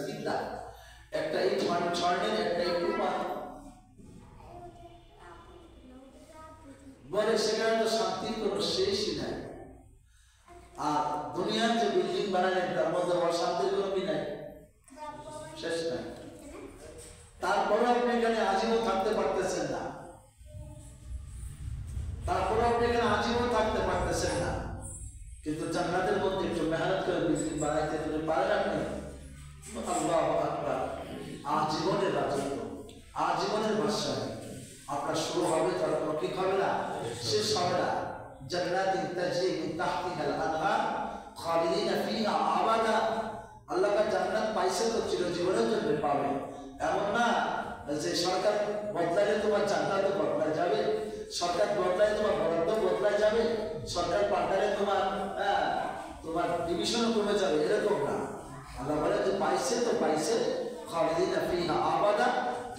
জিন্দা একটা এই স্বর্ণের একটা একটু বলে সেখানে তো শান্তির কোনো শেষই নাই। আর দুনিয়ার যে বিল্ডিং বানালেন তার মধ্যে অশান্তির কোনো কি নাই, শেষ নাই। তারপরে আপনি এখানে আজীবন থাকতে পারতেছেন না, তারপরে আপনি এখানে আজীবন থাকতে পারতেছেন না। কিন্তু জান্নাতের মধ্যে একটু মেহনত করে বিল্ডিং বানাইতে যদি পারেন আপনি, আল্লাহু আকবার, আজীবনের রাজত্ব, আজীবনের বাদশাহ আপনার শুরু হবে, তার কোনো ঠিক হবে না, শেষ হবে না। জান্নাতিন তাজরি মিন তাহতিহাল আনহার খালিদিনা ফিহা আবাদা। আল্লাহ কা জান্নাত পাইছে তো চিরজীবনের জন্য পাবে, এমন না যে সরকার বদলালে তোমার জান্নাত বদলায় যাবে, সরকার বদলায় তোমার বরাদ্দ বদলায় যাবে, সরকার পাল্টালে তোমার ডিভিশনও কমে যাবে, এরকম না। আল্লাহ বলে যে পাইছে তো পাইছে, খালিদিনা ফিহা আবাদা,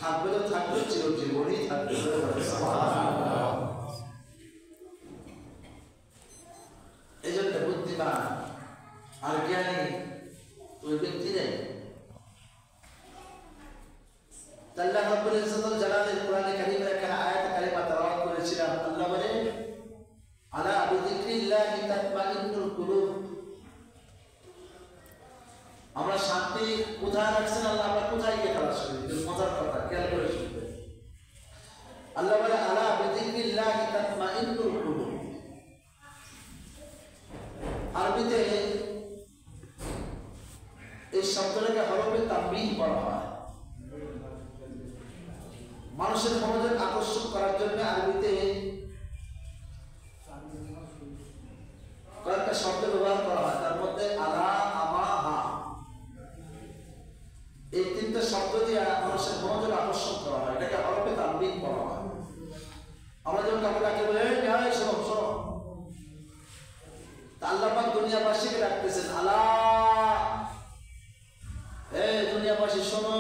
থাকবে তো থাকবে, চিরজীবনই থাকবে। এই জন্য বুদ্ধিমান আর জ্ঞানী ওই ব্যক্তি নেই। আল্লাহ রাব্বুল ইজ্জতুল জালালের কোরআনে কারীমের একটা আয়াত কারিমা তেলাওয়াত করেছিলাম। আল্লাহ বলে আলা বিযিকরিল্লাহি তাতমাইন্নুল কুলুব। আমরা শান্তি কোথায় রাখছেন আল্লাহ, আমরা কোথায় গিয়ে তালাশ করি? মজার কথা, খেয়াল করে শুনবেন। আল্লাহ বলে আলা বিযিকরিল্লাহি তাতমাইন্নুল কুলুব। আরবিতে এই শব্দটাকে হরফে তানবীহ বলা হয়। মানুষের মনোযোগ আকর্ষণ করার জন্য আরবিতে কয়েকটা শব্দ ব্যবহার করা হয়, তার মধ্যে আলা, আমা, হা, এই তিনটা শব্দ দিয়ে মানুষের মনোযোগ আকর্ষণ করা হয়, এটাকে হরফে তানবীহ বলা হয়। আমরা যখন কাউকে বলে শোনো শোনো, আল্লাহ পাক দুনিয়াবাসীকে ডাকতেছেন, আলা, হে দুনিয়াবাসী শোনো,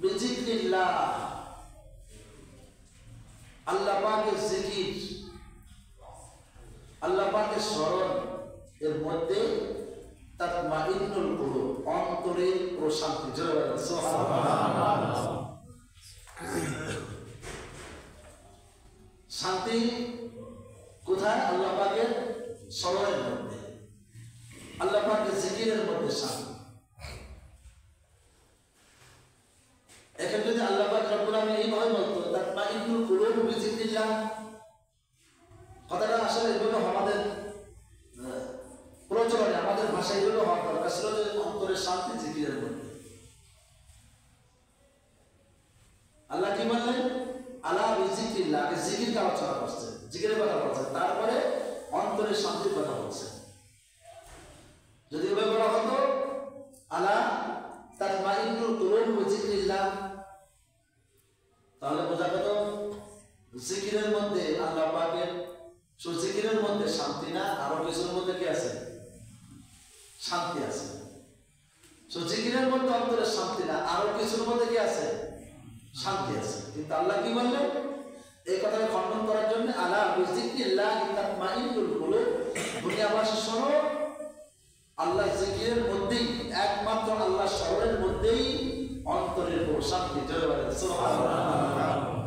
বিজিকরিল্লাহ, আল্লাহ পাকের জিকির, আল্লাহ পাকের স্মরণ, এর মধ্যে তাতমাইন্নুল কুলুব, অন্তরের প্রশান্তি। জোরে বলেন সুবহানাল্লাহ। শান্তি কোথায়? আল্লাহ পাকের স্মরণের মধ্যে, আল্লাহ পাকের জিকিরের মধ্যে শান্তি। এখন যদি আল্লাহ পাক রব্বুল আলামিন এইভাবে বলতো তাতমাইন্নুল কুলুব বিযিকরিল্লাহ, কথাটা আসলে এগুলো আমাদের প্রচলনে, আমাদের ভাষায় এগুলো হওয়ার দরকার ছিল যে অন্তরের শান্তি জিকিরের মধ্যে। আল্লাহ কি বললেন? আলা বিযিকরিল্লাহ, আগে জিকিরকে আলোচনা করছে, জিকিরের কথা বলছে, তারপরে অন্তরের শান্তির কথা বলছে। যদি এভাবে বলা হতো আলা তাতমাইন্নুল কুলুব বিযিকরিল্লাহ, তাহলে বোঝা গেল জিকিরের মধ্যে আল্লাহ পাকের, জিকিরের মধ্যে শান্তি না, আরো কিছুর মধ্যে কি আছে? শান্তি আছে। জিকিরের মধ্যে অন্তরের শান্তি না, আরো কিছুর মধ্যে কি আছে? শান্তি আছে। কিন্তু আল্লাহ কি বললেন এই কথাকে খণ্ডন করার জন্য? আলা বিযিকরিল্লাহি তাতমাইন্নুল কুলুব, দুনিয়াবাসী শোনো, আল্লাহ জিকিরের মধ্যেই, একমাত্র আল্লাহ স্মরণের মধ্যেই অন্তরের শান্তি। জয় বলেন সুবহানাল্লাহ।